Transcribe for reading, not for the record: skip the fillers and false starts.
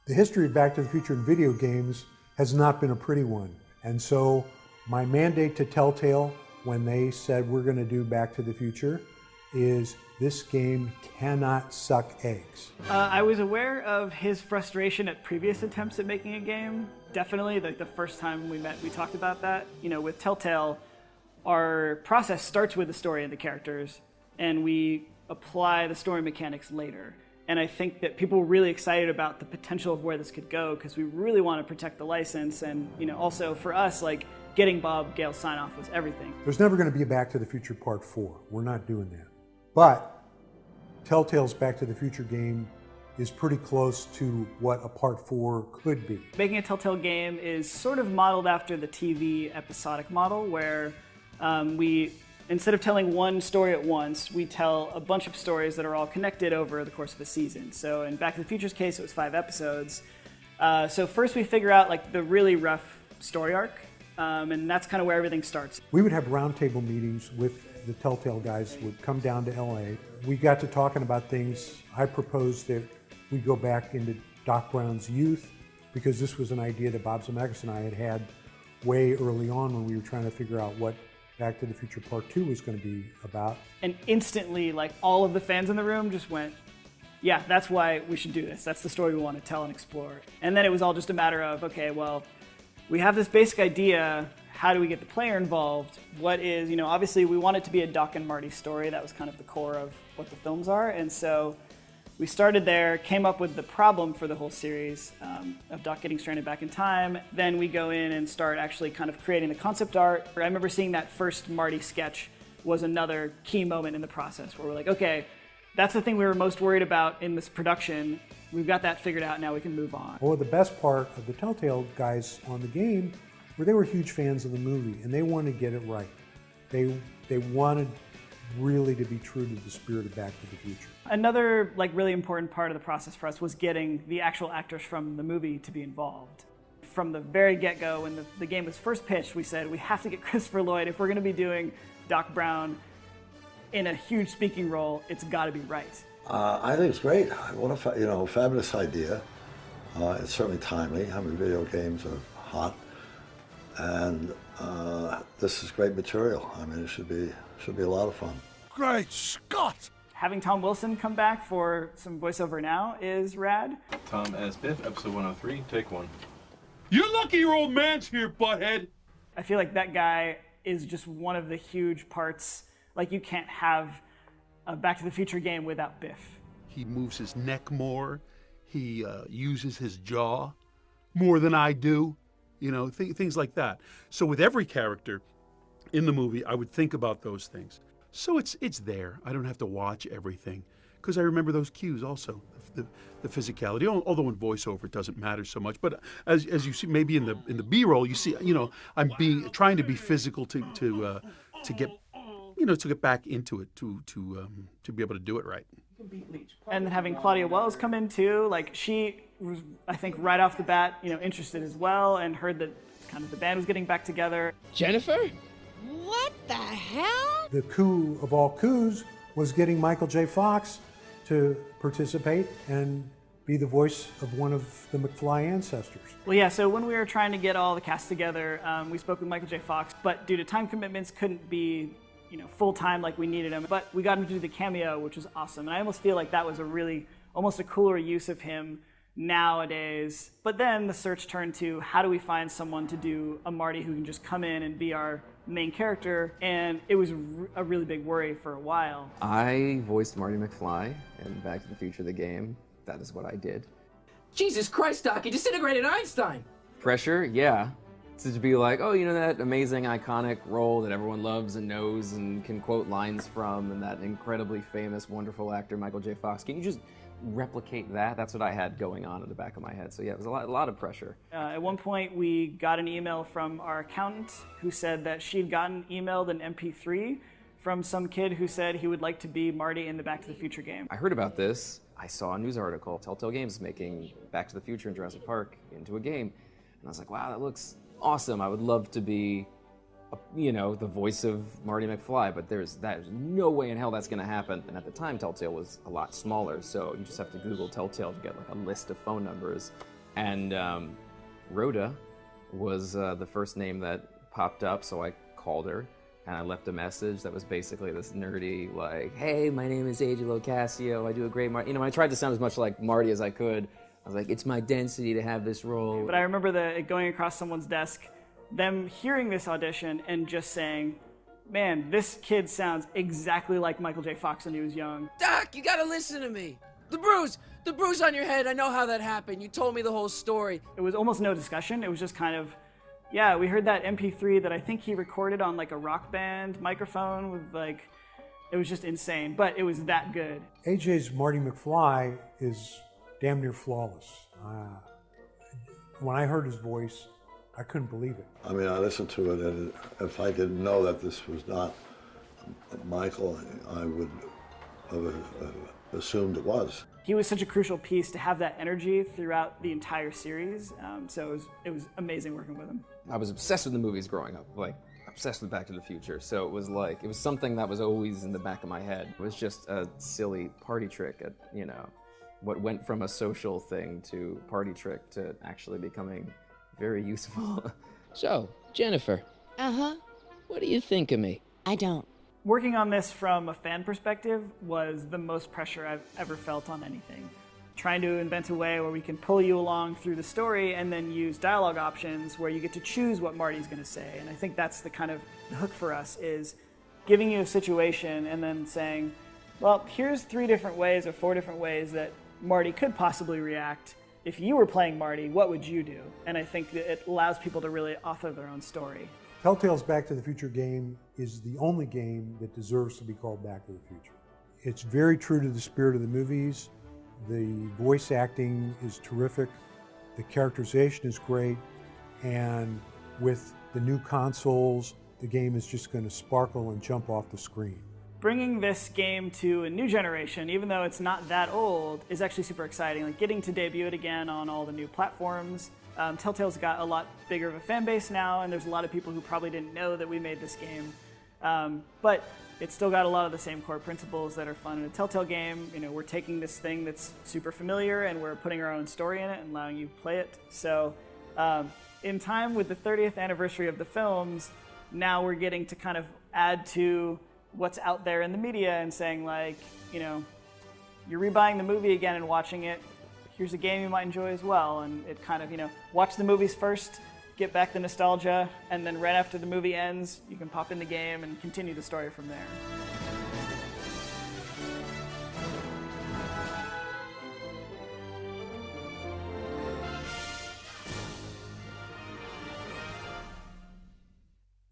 The history of Back to the Future in video games has not been a pretty one. And so my mandate to Telltale when they said we're going to do Back to the Future is this game cannot suck eggs. I was aware of his frustration at previous attempts at making a game. Definitely, like the first time we met, we talked about that. You know, with Telltale, our process starts with the story and the characters, and we apply the story mechanics later. And I think that people were really excited about the potential of where this could go because we really want to protect the license. And, you know, also for us, like getting Bob Gale's sign off was everything. There's never going to be a Back to the Future Part 4. We're not doing that. But Telltale's Back to the Future game is pretty close to what a Part 4 could be. Making a Telltale game is sort of modeled after the TV episodic model where we, instead of telling one story at once, we tell a bunch of stories that are all connected over the course of a season. So in Back to the Future's case, it was 5 episodes. So first we figure out like the really rough story arc, and that's kind of where everything starts. We would have roundtable meetings with the Telltale guys would come down to LA. We got to talking about things. I proposed that we go back into Doc Brown's youth because this was an idea that Bob Zemeckis and I had way early on when we were trying to figure out what Back to the Future Part 2 was going to be about. And instantly, like all of the fans in the room just went, yeah, that's why we should do this. That's the story we want to tell and explore. And then it was all just a matter of, okay, well, we have this basic idea. How do we get the player involved? What is, you know, obviously we want it to be a Doc and Marty story. That was kind of the core of what the films are. And so we started there, came up with the problem for the whole series of Doc getting stranded back in time. Then we go in and start actually kind of creating the concept art. I remember seeing that first Marty sketch was another key moment in the process where we're like, okay, that's the thing we were most worried about in this production. We've got that figured out, now we can move on. Well, the best part of the Telltale guys on the game were they were huge fans of the movie and they wanted to get it right. They wanted really to be true to the spirit of Back to the Future. Another like really important part of the process for us was getting the actual actors from the movie to be involved. From the very get-go, when the game was first pitched, we said we have to get Christopher Lloyd. If we're going to be doing Doc Brown in a huge speaking role, it's got to be right. I think it's great. What a fabulous idea. It's certainly timely. I mean, video games are hot, and this is great material. I mean, it should be a lot of fun. Great Scott! Having Tom Wilson come back for some voiceover now is rad. Tom as Biff, episode 103, take 1. You're lucky your old man's here, butthead! I feel like that guy is just one of the huge parts. Like, you can't have a Back to the Future game without Biff. He moves his neck more. He uses his jaw more than I do. You know, things like that. So with every character in the movie, I would think about those things. So it's there. I don't have to watch everything because I remember those cues also, the physicality. Although in voiceover it doesn't matter so much, but as you see, maybe in the B-roll, you see, you know, I'm trying to be physical to get back into it to be able to do it right. And then having Claudia Wells come in too, like she was, I think, right off the bat, you know, interested as well, and heard that kind of the band was getting back together. Jennifer? What the hell? The coup of all coups was getting Michael J. Fox to participate and be the voice of one of the McFly ancestors. Well, yeah, so when we were trying to get all the cast together, we spoke with Michael J. Fox, but due to time commitments, couldn't be, you know, full-time like we needed him. But we got him to do the cameo, which was awesome. And I almost feel like that was almost a cooler use of him nowadays. But then the search turned to how do we find someone to do a Marty who can just come in and be our main character, and it was a really big worry for a while. I voiced Marty McFly in Back to the Future, the game. That is what I did. Jesus Christ, Doc, you disintegrated Einstein! Pressure, yeah. To be like, oh, you know that amazing, iconic role that everyone loves and knows and can quote lines from, and that incredibly famous, wonderful actor, Michael J. Fox. Can you just replicate that? That's what I had going on in the back of my head. So yeah, it was a lot of pressure. At one point, we got an email from our accountant who said that she'd gotten emailed an MP3 from some kid who said he would like to be Marty in the Back to the Future game. I heard about this. I saw a news article, Telltale Games making Back to the Future and Jurassic Park into a game. And I was like, wow, that looks awesome. I would love to be, the voice of Marty McFly, but there's no way in hell that's going to happen. And at the time, Telltale was a lot smaller, so you just have to Google Telltale to get like a list of phone numbers. And Rhoda was the first name that popped up, so I called her and I left a message that was basically this nerdy, like, hey, my name is AJ Locascio, I do a great Marty. I tried to sound as much like Marty as I could. I was like, it's my density to have this role. But I remember it going across someone's desk, them hearing this audition and just saying, man, this kid sounds exactly like Michael J. Fox when he was young. Doc, you gotta listen to me. The bruise on your head, I know how that happened. You told me the whole story. It was almost no discussion. It was just kind of, yeah, we heard that MP3 that I think he recorded on like a Rock Band microphone with like, it was just insane, but it was that good. AJ's Marty McFly is damn near flawless. When I heard his voice, I couldn't believe it. I mean, I listened to it, and if I didn't know that this was not Michael, I would have assumed it was. He was such a crucial piece to have that energy throughout the entire series, so it was amazing working with him. I was obsessed with the movies growing up, like obsessed with Back to the Future. So it was something that was always in the back of my head. It was just a silly party trick at, what went from a social thing to party trick to actually becoming very useful. So, Jennifer. Uh-huh. What do you think of me? I don't. Working on this from a fan perspective was the most pressure I've ever felt on anything. Trying to invent a way where we can pull you along through the story and then use dialogue options where you get to choose what Marty's going to say. And I think that's the kind of hook for us, is giving you a situation and then saying, well, here's 3 different ways or 4 different ways that Marty could possibly react. If you were playing Marty, what would you do? And I think that it allows people to really author their own story. Telltale's Back to the Future game is the only game that deserves to be called Back to the Future. It's very true to the spirit of the movies. The voice acting is terrific. The characterization is great. And with the new consoles, the game is just going to sparkle and jump off the screen. Bringing this game to a new generation, even though it's not that old, is actually super exciting. Like getting to debut it again on all the new platforms. Telltale's got a lot bigger of a fan base now, and there's a lot of people who probably didn't know that we made this game. But it's still got a lot of the same core principles that are fun in a Telltale game. We're taking this thing that's super familiar and we're putting our own story in it and allowing you to play it. So in time with the 30th anniversary of the films, now we're getting to kind of add to what's out there in the media and saying, like, you're rebuying the movie again and watching it. Here's a game you might enjoy as well. And it kind of, watch the movies first, get back the nostalgia, and then right after the movie ends, you can pop in the game and continue the story from there.